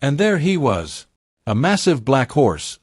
And there he was, a massive black horse,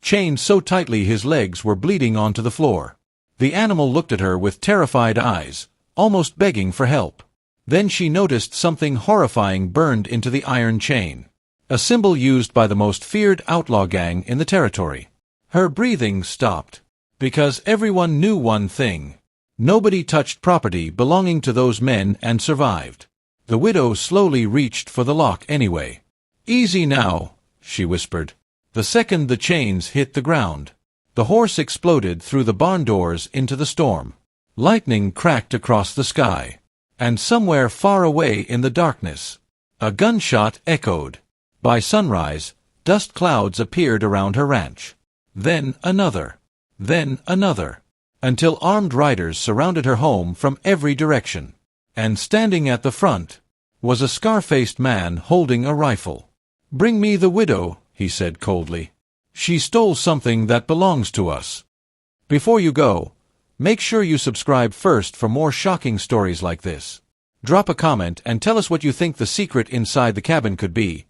chained so tightly his legs were bleeding onto the floor. The animal looked at her with terrified eyes, almost begging for help. Then she noticed something horrifying burned into the iron chain, a symbol used by the most feared outlaw gang in the territory. Her breathing stopped, because everyone knew one thing. Nobody touched property belonging to those men and survived. The widow slowly reached for the lock anyway. "Easy now," she whispered. The second the chains hit the ground, the horse exploded through the barn doors into the storm. Lightning cracked across the sky, and somewhere far away in the darkness, a gunshot echoed. By sunrise, dust clouds appeared around her ranch. Then another, until armed riders surrounded her home from every direction. And standing at the front was a scar-faced man holding a rifle. "Bring me the widow," he said coldly. "She stole something that belongs to us." Before you go, make sure you subscribe first for more shocking stories like this. Drop a comment and tell us what you think the secret inside the cabin could be.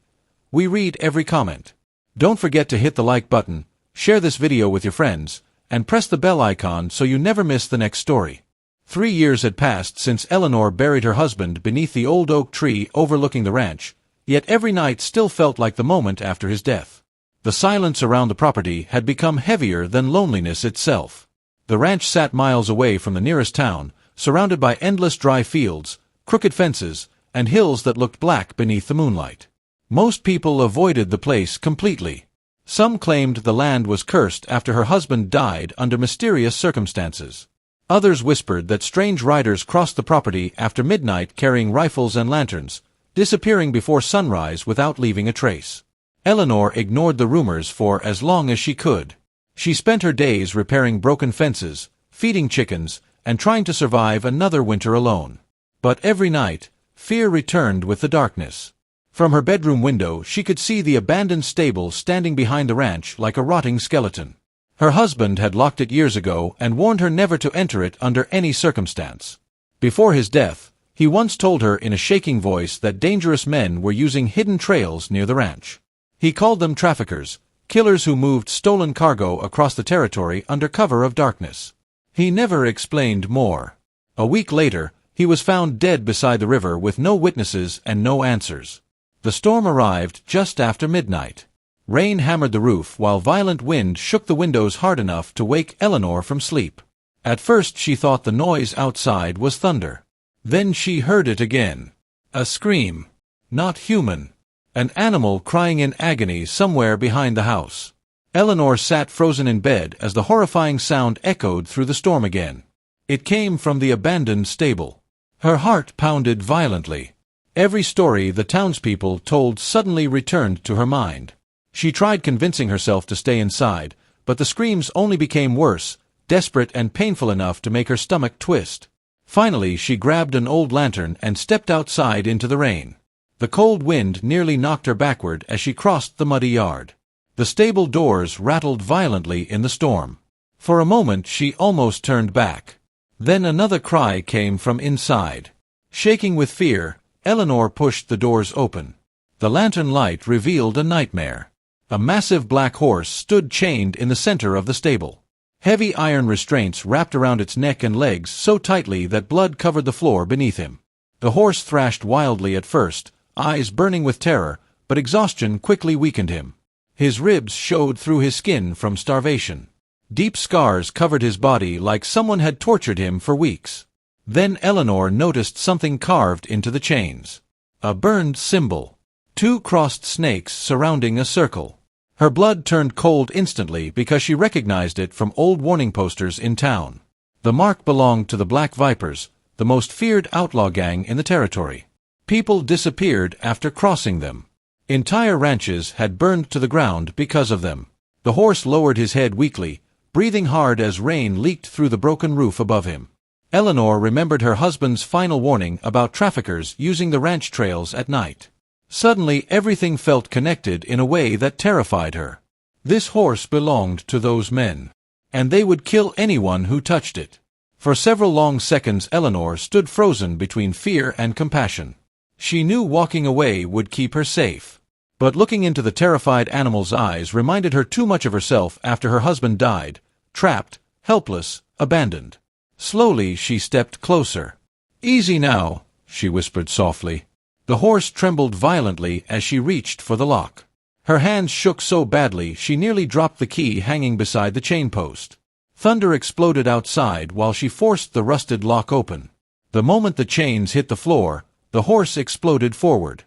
We read every comment. Don't forget to hit the like button, share this video with your friends, and press the bell icon so you never miss the next story. 3 years had passed since Eleanor buried her husband beneath the old oak tree overlooking the ranch, yet every night still felt like the moment after his death. The silence around the property had become heavier than loneliness itself. The ranch sat miles away from the nearest town, surrounded by endless dry fields, crooked fences, and hills that looked black beneath the moonlight. Most people avoided the place completely. Some claimed the land was cursed after her husband died under mysterious circumstances. Others whispered that strange riders crossed the property after midnight carrying rifles and lanterns, disappearing before sunrise without leaving a trace. Eleanor ignored the rumors for as long as she could. She spent her days repairing broken fences, feeding chickens, and trying to survive another winter alone. But every night, fear returned with the darkness. From her bedroom window she could see the abandoned stable standing behind the ranch like a rotting skeleton. Her husband had locked it years ago and warned her never to enter it under any circumstance. Before his death, he once told her in a shaking voice that dangerous men were using hidden trails near the ranch. He called them traffickers, killers who moved stolen cargo across the territory under cover of darkness. He never explained more. A week later, he was found dead beside the river with no witnesses and no answers. The storm arrived just after midnight. Rain hammered the roof while violent wind shook the windows hard enough to wake Eleanor from sleep. At first she thought the noise outside was thunder. Then she heard it again. A scream. Not human. An animal crying in agony somewhere behind the house. Eleanor sat frozen in bed as the horrifying sound echoed through the storm again. It came from the abandoned stable. Her heart pounded violently. Every story the townspeople told suddenly returned to her mind. She tried convincing herself to stay inside, but the screams only became worse, desperate and painful enough to make her stomach twist. Finally, she grabbed an old lantern and stepped outside into the rain. The cold wind nearly knocked her backward as she crossed the muddy yard. The stable doors rattled violently in the storm. For a moment she almost turned back. Then another cry came from inside. Shaking with fear, Eleanor pushed the doors open. The lantern light revealed a nightmare. A massive black horse stood chained in the center of the stable. Heavy iron restraints wrapped around its neck and legs so tightly that blood covered the floor beneath him. The horse thrashed wildly at first, eyes burning with terror, but exhaustion quickly weakened him. His ribs showed through his skin from starvation. Deep scars covered his body like someone had tortured him for weeks. Then Eleanor noticed something carved into the chains. A burned symbol. 2 crossed snakes surrounding a circle. Her blood turned cold instantly because she recognized it from old warning posters in town. The mark belonged to the Black Vipers, the most feared outlaw gang in the territory. People disappeared after crossing them. Entire ranches had burned to the ground because of them. The horse lowered his head weakly, breathing hard as rain leaked through the broken roof above him. Eleanor remembered her husband's final warning about traffickers using the ranch trails at night. Suddenly everything felt connected in a way that terrified her. This horse belonged to those men, and they would kill anyone who touched it. For several long seconds Eleanor stood frozen between fear and compassion. She knew walking away would keep her safe. But looking into the terrified animal's eyes reminded her too much of herself after her husband died, trapped, helpless, abandoned. Slowly she stepped closer. "Easy now," she whispered softly. The horse trembled violently as she reached for the lock. Her hands shook so badly she nearly dropped the key hanging beside the chain post. Thunder exploded outside while she forced the rusted lock open. The moment the chains hit the floor, the horse exploded forward.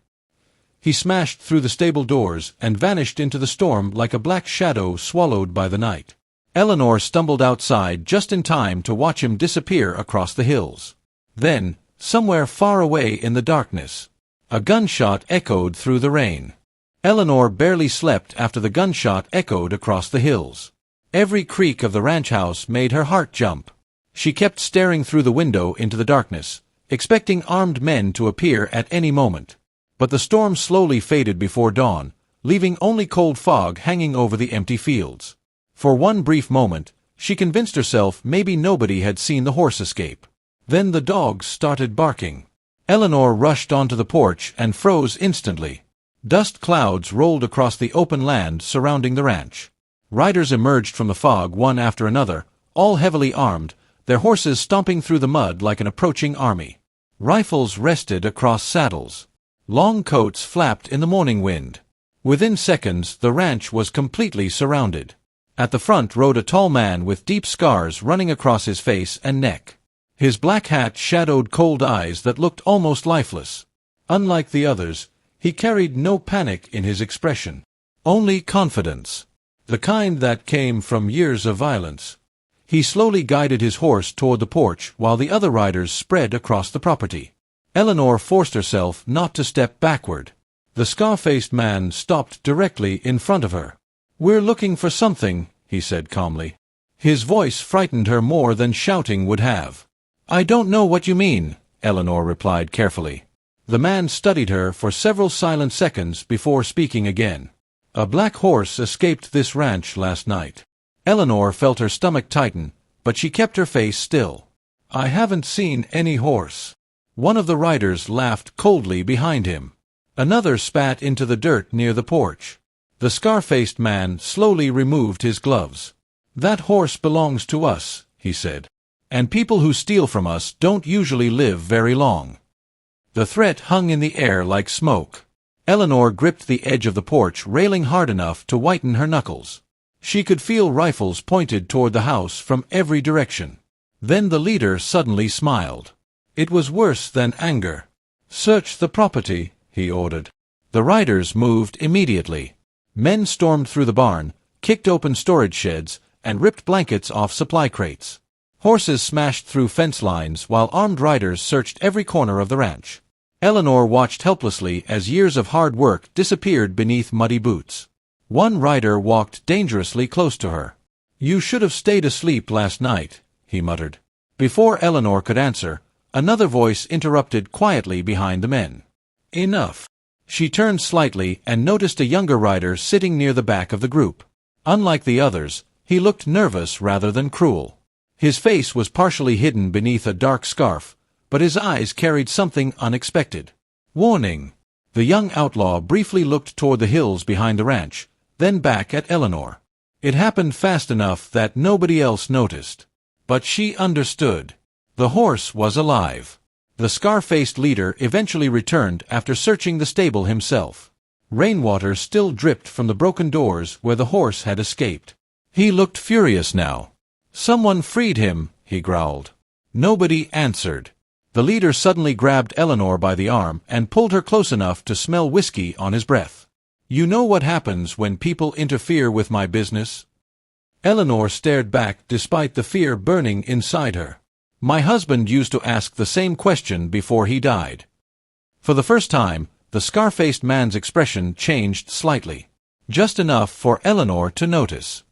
He smashed through the stable doors and vanished into the storm like a black shadow swallowed by the night. Eleanor stumbled outside just in time to watch him disappear across the hills. Then, somewhere far away in the darkness, a gunshot echoed through the rain. Eleanor barely slept after the gunshot echoed across the hills. Every creak of the ranch house made her heart jump. She kept staring through the window into the darkness, expecting armed men to appear at any moment. But the storm slowly faded before dawn, leaving only cold fog hanging over the empty fields. For one brief moment, she convinced herself maybe nobody had seen the horse escape. Then the dogs started barking. Eleanor rushed onto the porch and froze instantly. Dust clouds rolled across the open land surrounding the ranch. Riders emerged from the fog one after another, all heavily armed, their horses stomping through the mud like an approaching army. Rifles rested across saddles. Long coats flapped in the morning wind. Within seconds, the ranch was completely surrounded. At the front rode a tall man with deep scars running across his face and neck. His black hat shadowed cold eyes that looked almost lifeless. Unlike the others, he carried no panic in his expression, only confidence, the kind that came from years of violence. He slowly guided his horse toward the porch while the other riders spread across the property. Eleanor forced herself not to step backward. The scar-faced man stopped directly in front of her. "We're looking for something," he said calmly. His voice frightened her more than shouting would have. "I don't know what you mean," Eleanor replied carefully. The man studied her for several silent seconds before speaking again. "A black horse escaped this ranch last night." Eleanor felt her stomach tighten, but she kept her face still. "I haven't seen any horse." One of the riders laughed coldly behind him. Another spat into the dirt near the porch. The scar-faced man slowly removed his gloves. "That horse belongs to us," he said. "And people who steal from us don't usually live very long." The threat hung in the air like smoke. Eleanor gripped the edge of the porch railing hard enough to whiten her knuckles. She could feel rifles pointed toward the house from every direction. Then the leader suddenly smiled. It was worse than anger. "Search the property," he ordered. The riders moved immediately. Men stormed through the barn, kicked open storage sheds, and ripped blankets off supply crates. Horses smashed through fence lines while armed riders searched every corner of the ranch. Eleanor watched helplessly as years of hard work disappeared beneath muddy boots. One rider walked dangerously close to her. "You should have stayed asleep last night," he muttered. Before Eleanor could answer, another voice interrupted quietly behind the men. "Enough." She turned slightly and noticed a younger rider sitting near the back of the group. Unlike the others, he looked nervous rather than cruel. His face was partially hidden beneath a dark scarf, but his eyes carried something unexpected. "Warning!" The young outlaw briefly looked toward the hills behind the ranch, then back at Eleanor. It happened fast enough that nobody else noticed. But she understood. The horse was alive. The scar-faced leader eventually returned after searching the stable himself. Rainwater still dripped from the broken doors where the horse had escaped. He looked furious now. "Someone freed him," he growled. Nobody answered. The leader suddenly grabbed Eleanor by the arm and pulled her close enough to smell whiskey on his breath. "You know what happens when people interfere with my business?" Eleanor stared back despite the fear burning inside her. "My husband used to ask the same question before he died." For the first time, the scar-faced man's expression changed slightly. Just enough for Eleanor to notice.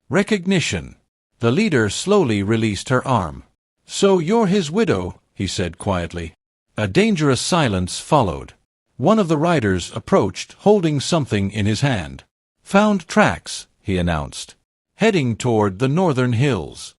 Recognition. The leader slowly released her arm. "So you're his widow," he said quietly. A dangerous silence followed. One of the riders approached, holding something in his hand. "Found tracks," he announced. "Heading toward the northern hills."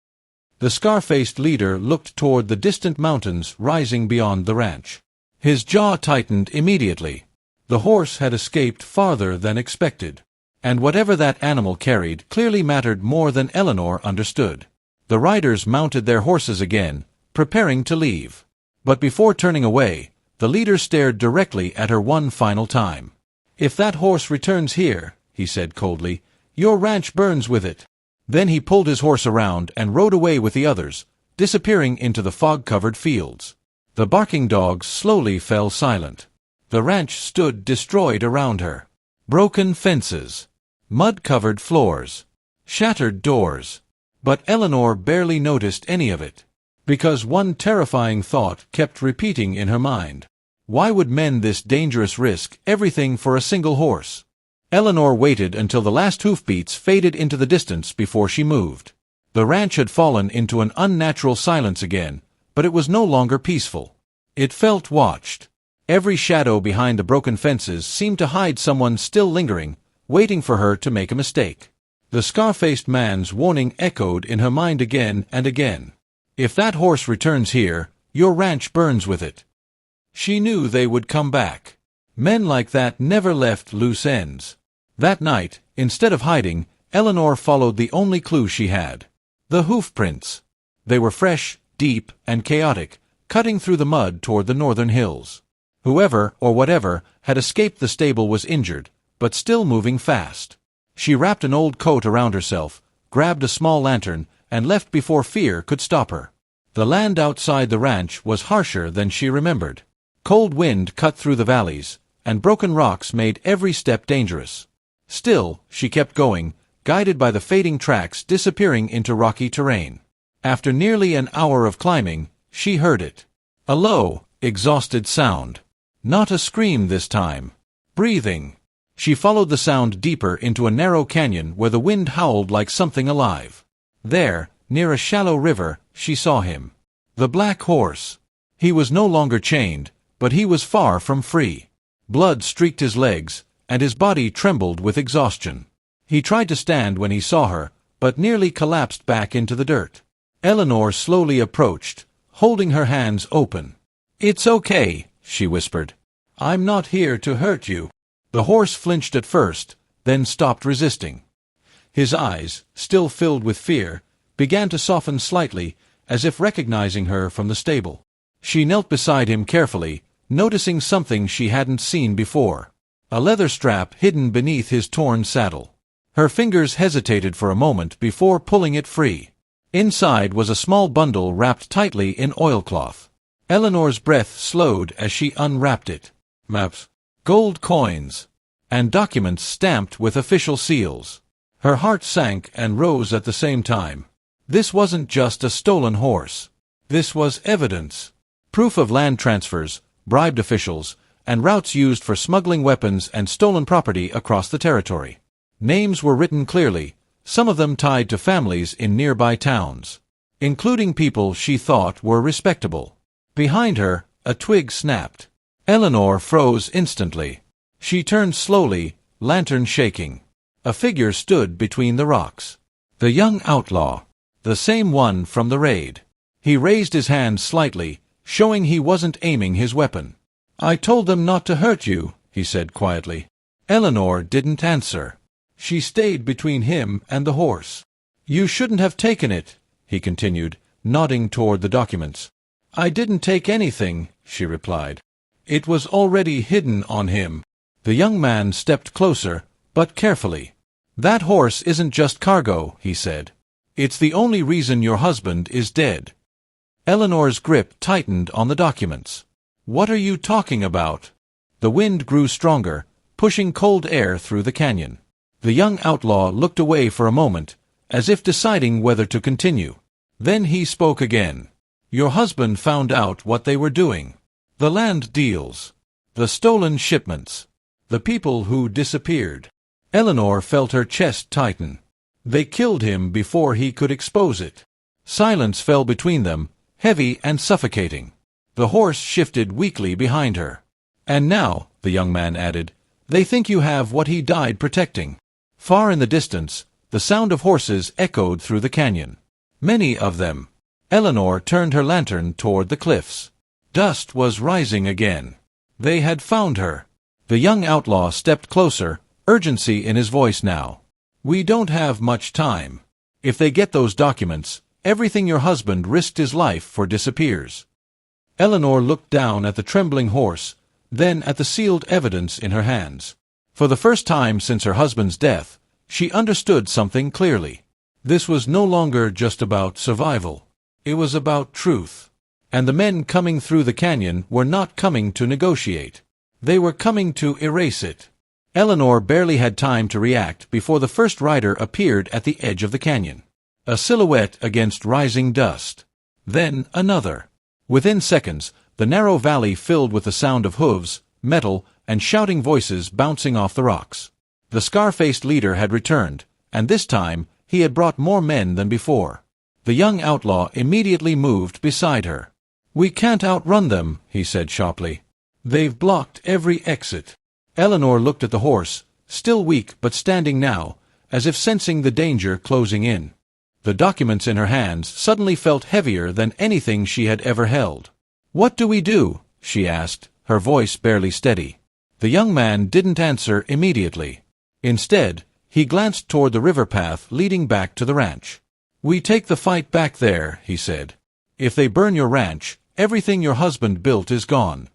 The scar-faced leader looked toward the distant mountains rising beyond the ranch. His jaw tightened immediately. The horse had escaped farther than expected. And whatever that animal carried clearly mattered more than Eleanor understood. The riders mounted their horses again, preparing to leave. But before turning away, the leader stared directly at her one final time. "If that horse returns here," he said coldly, "your ranch burns with it." Then he pulled his horse around and rode away with the others, disappearing into the fog-covered fields. The barking dogs slowly fell silent. The ranch stood destroyed around her. Broken fences, mud-covered floors, shattered doors. But Eleanor barely noticed any of it, because one terrifying thought kept repeating in her mind. Why would men this dangerous risk everything for a single horse? Eleanor waited until the last hoofbeats faded into the distance before she moved. The ranch had fallen into an unnatural silence again, but it was no longer peaceful. It felt watched. Every shadow behind the broken fences seemed to hide someone still lingering, waiting for her to make a mistake. The scar-faced man's warning echoed in her mind again and again. "If that horse returns here, your ranch burns with it." She knew they would come back. Men like that never left loose ends. That night, instead of hiding, Eleanor followed the only clue she had. The hoof prints. They were fresh, deep, and chaotic, cutting through the mud toward the northern hills. Whoever, or whatever, had escaped the stable was injured, but still moving fast. She wrapped an old coat around herself, grabbed a small lantern, and left before fear could stop her. The land outside the ranch was harsher than she remembered. Cold wind cut through the valleys, and broken rocks made every step dangerous. Still, she kept going, guided by the fading tracks disappearing into rocky terrain. After nearly an hour of climbing, she heard it. A low, exhausted sound. Not a scream this time. Breathing. She followed the sound deeper into a narrow canyon where the wind howled like something alive. There, near a shallow river, she saw him. The black horse. He was no longer chained, but he was far from free. Blood streaked his legs, and his body trembled with exhaustion. He tried to stand when he saw her, but nearly collapsed back into the dirt. Eleanor slowly approached, holding her hands open. "It's okay," she whispered. "I'm not here to hurt you." The horse flinched at first, then stopped resisting. His eyes, still filled with fear, began to soften slightly, as if recognizing her from the stable. She knelt beside him carefully, noticing something she hadn't seen before. A leather strap hidden beneath his torn saddle. Her fingers hesitated for a moment before pulling it free. Inside was a small bundle wrapped tightly in oilcloth. Eleanor's breath slowed as she unwrapped it. Maps, gold coins, and documents stamped with official seals. Her heart sank and rose at the same time. This wasn't just a stolen horse. This was evidence. Proof of land transfers, bribed officials, and routes used for smuggling weapons and stolen property across the territory. Names were written clearly, some of them tied to families in nearby towns, including people she thought were respectable. Behind her, a twig snapped. Eleanor froze instantly. She turned slowly, lantern shaking. A figure stood between the rocks. The young outlaw. The same one from the raid. He raised his hand slightly, showing he wasn't aiming his weapon. "I told them not to hurt you," he said quietly. Eleanor didn't answer. She stayed between him and the horse. "You shouldn't have taken it," he continued, nodding toward the documents. "I didn't take anything," she replied. "It was already hidden on him." The young man stepped closer, but carefully. "That horse isn't just cargo," he said. "It's the only reason your husband is dead." Eleanor's grip tightened on the documents. "What are you talking about?" The wind grew stronger, pushing cold air through the canyon. The young outlaw looked away for a moment, as if deciding whether to continue. Then he spoke again. "Your husband found out what they were doing. The land deals. The stolen shipments. The people who disappeared." Eleanor felt her chest tighten. They killed him before he could expose it. Silence fell between them, heavy and suffocating. The horse shifted weakly behind her. "And now," the young man added, "they think you have what he died protecting." Far in the distance, the sound of horses echoed through the canyon. Many of them. Eleanor turned her lantern toward the cliffs. Dust was rising again. They had found her. The young outlaw stepped closer, urgency in his voice now. "We don't have much time. If they get those documents, everything your husband risked his life for disappears." Eleanor looked down at the trembling horse, then at the sealed evidence in her hands. For the first time since her husband's death, she understood something clearly. This was no longer just about survival. It was about truth. And the men coming through the canyon were not coming to negotiate. They were coming to erase it. Eleanor barely had time to react before the first rider appeared at the edge of the canyon. A silhouette against rising dust. Then another. Within seconds, the narrow valley filled with the sound of hooves, metal, and shouting voices bouncing off the rocks. The scar-faced leader had returned, and this time he had brought more men than before. The young outlaw immediately moved beside her. "We can't outrun them," he said sharply. "They've blocked every exit." Eleanor looked at the horse, still weak but standing now, as if sensing the danger closing in. The documents in her hands suddenly felt heavier than anything she had ever held. "What do we do?" she asked, her voice barely steady. The young man didn't answer immediately. Instead, he glanced toward the river path leading back to the ranch. "We take the fight back there," he said. "If they burn your ranch, everything your husband built is gone."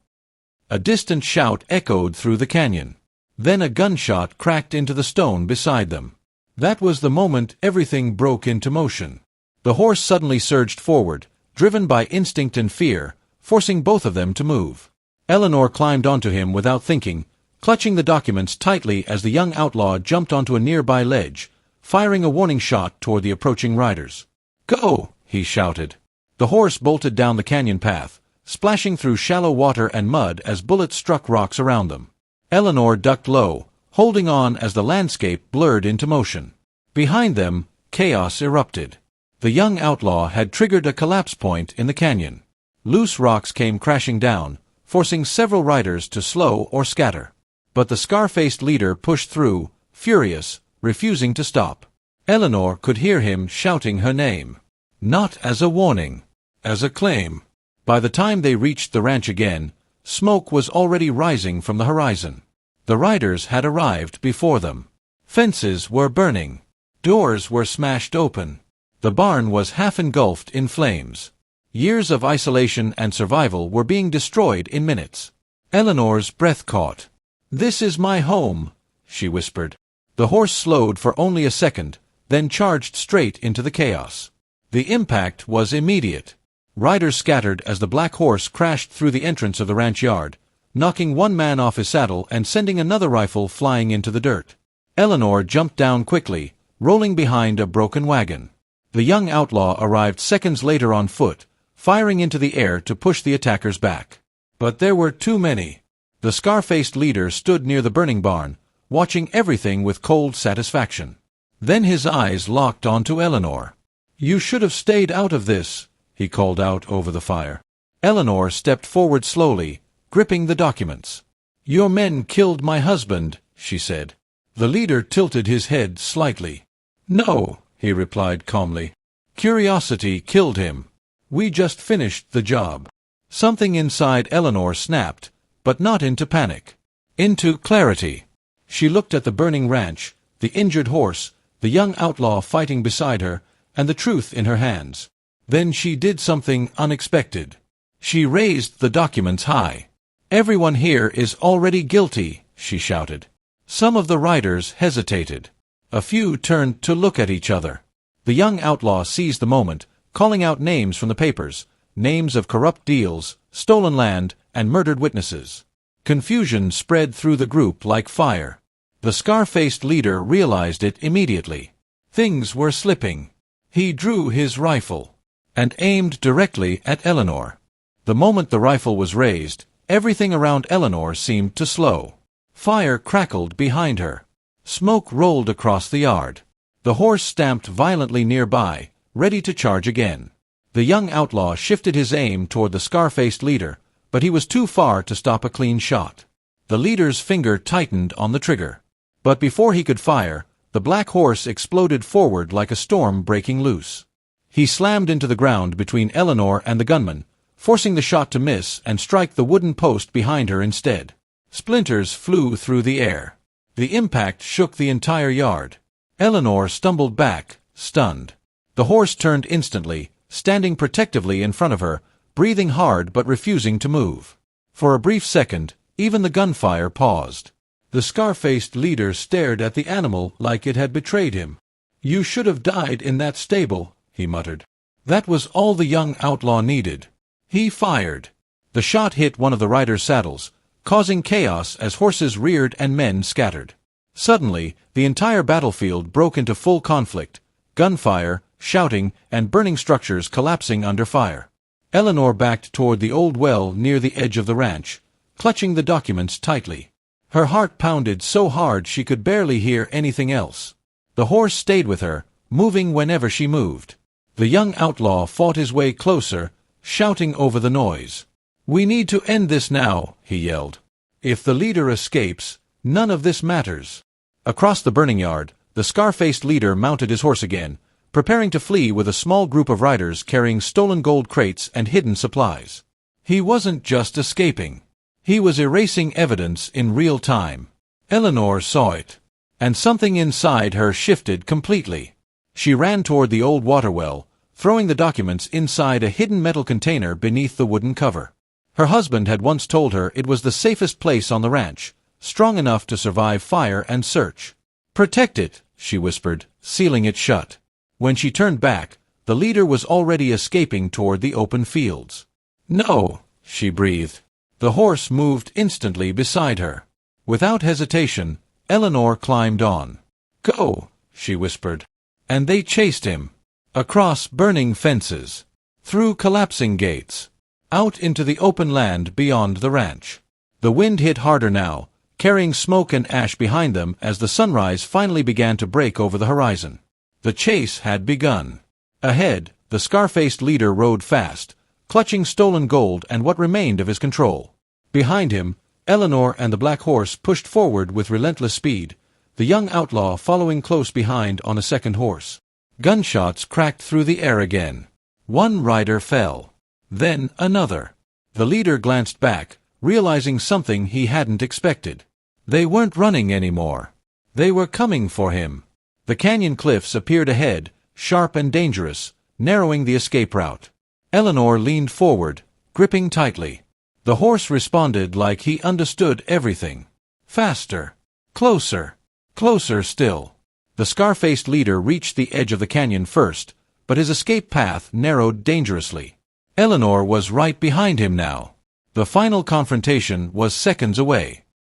A distant shout echoed through the canyon. Then a gunshot cracked into the stone beside them. That was the moment everything broke into motion. The horse suddenly surged forward, driven by instinct and fear, forcing both of them to move. Eleanor climbed onto him without thinking, clutching the documents tightly as the young outlaw jumped onto a nearby ledge, firing a warning shot toward the approaching riders. "Go!" he shouted. The horse bolted down the canyon path, splashing through shallow water and mud as bullets struck rocks around them. Eleanor ducked low, holding on as the landscape blurred into motion. Behind them, chaos erupted. The young outlaw had triggered a collapse point in the canyon. Loose rocks came crashing down, forcing several riders to slow or scatter. But the scar-faced leader pushed through, furious, refusing to stop. Eleanor could hear him shouting her name. Not as a warning, as a claim. By the time they reached the ranch again, smoke was already rising from the horizon. The riders had arrived before them. Fences were burning. Doors were smashed open. The barn was half engulfed in flames. Years of isolation and survival were being destroyed in minutes. Eleanor's breath caught. "This is my home," she whispered. The horse slowed for only a second, then charged straight into the chaos. The impact was immediate. Riders scattered as the black horse crashed through the entrance of the ranch yard, knocking one man off his saddle and sending another rifle flying into the dirt. Eleanor jumped down quickly, rolling behind a broken wagon. The young outlaw arrived seconds later on foot, firing into the air to push the attackers back. But there were too many. The scar-faced leader stood near the burning barn, watching everything with cold satisfaction. Then his eyes locked onto Eleanor. "You should have stayed out of this," he called out over the fire. Eleanor stepped forward slowly, gripping the documents. "Your men killed my husband," she said. The leader tilted his head slightly. "No," he replied calmly. "Curiosity killed him. We just finished the job." Something inside Eleanor snapped, but not into panic. Into clarity. She looked at the burning ranch, the injured horse, the young outlaw fighting beside her, and the truth in her hands. Then she did something unexpected. She raised the documents high. "Everyone here is already guilty," she shouted. Some of the riders hesitated. A few turned to look at each other. The young outlaw seized the moment, calling out names from the papers, names of corrupt deals, stolen land, and murdered witnesses. Confusion spread through the group like fire. The scar-faced leader realized it immediately. Things were slipping. He drew his rifle and aimed directly at Eleanor. The moment the rifle was raised, everything around Eleanor seemed to slow. Fire crackled behind her. Smoke rolled across the yard. The horse stamped violently nearby, ready to charge again. The young outlaw shifted his aim toward the scar-faced leader, but he was too far to stop a clean shot. The leader's finger tightened on the trigger. But before he could fire, the black horse exploded forward like a storm breaking loose. He slammed into the ground between Eleanor and the gunman, forcing the shot to miss and strike the wooden post behind her instead. Splinters flew through the air. The impact shook the entire yard. Eleanor stumbled back, stunned. The horse turned instantly, standing protectively in front of her, breathing hard but refusing to move. For a brief second, even the gunfire paused. The scar-faced leader stared at the animal like it had betrayed him. "You should have died in that stable," he muttered. That was all the young outlaw needed. He fired. The shot hit one of the riders' saddles, causing chaos as horses reared and men scattered. Suddenly, the entire battlefield broke into full conflict, gunfire, shouting, and burning structures collapsing under fire. Eleanor backed toward the old well near the edge of the ranch, clutching the documents tightly. Her heart pounded so hard she could barely hear anything else. The horse stayed with her, moving whenever she moved. The young outlaw fought his way closer, shouting over the noise. "We need to end this now," he yelled. "If the leader escapes, none of this matters." Across the burning yard, the scar-faced leader mounted his horse again, preparing to flee with a small group of riders carrying stolen gold crates and hidden supplies. He wasn't just escaping. He was erasing evidence in real time. Eleanor saw it, and something inside her shifted completely. She ran toward the old water well, throwing the documents inside a hidden metal container beneath the wooden cover. Her husband had once told her it was the safest place on the ranch, strong enough to survive fire and search. "Protect it," she whispered, sealing it shut. When she turned back, the leader was already escaping toward the open fields. "No," she breathed. The horse moved instantly beside her. Without hesitation, Eleanor climbed on. "Go," she whispered. And they chased him. Across burning fences. Through collapsing gates. Out into the open land beyond the ranch. The wind hit harder now, carrying smoke and ash behind them as the sunrise finally began to break over the horizon. The chase had begun. Ahead, the scar-faced leader rode fast, clutching stolen gold and what remained of his control. Behind him, Eleanor and the black horse pushed forward with relentless speed, the young outlaw following close behind on a second horse. Gunshots cracked through the air again. One rider fell. Then another. The leader glanced back, realizing something he hadn't expected. They weren't running anymore. They were coming for him. The canyon cliffs appeared ahead, sharp and dangerous, narrowing the escape route. Eleanor leaned forward, gripping tightly. The horse responded like he understood everything. Faster. Closer. Closer still. The scar-faced leader reached the edge of the canyon first, but his escape path narrowed dangerously. Eleanor was right behind him now. The final confrontation was seconds away.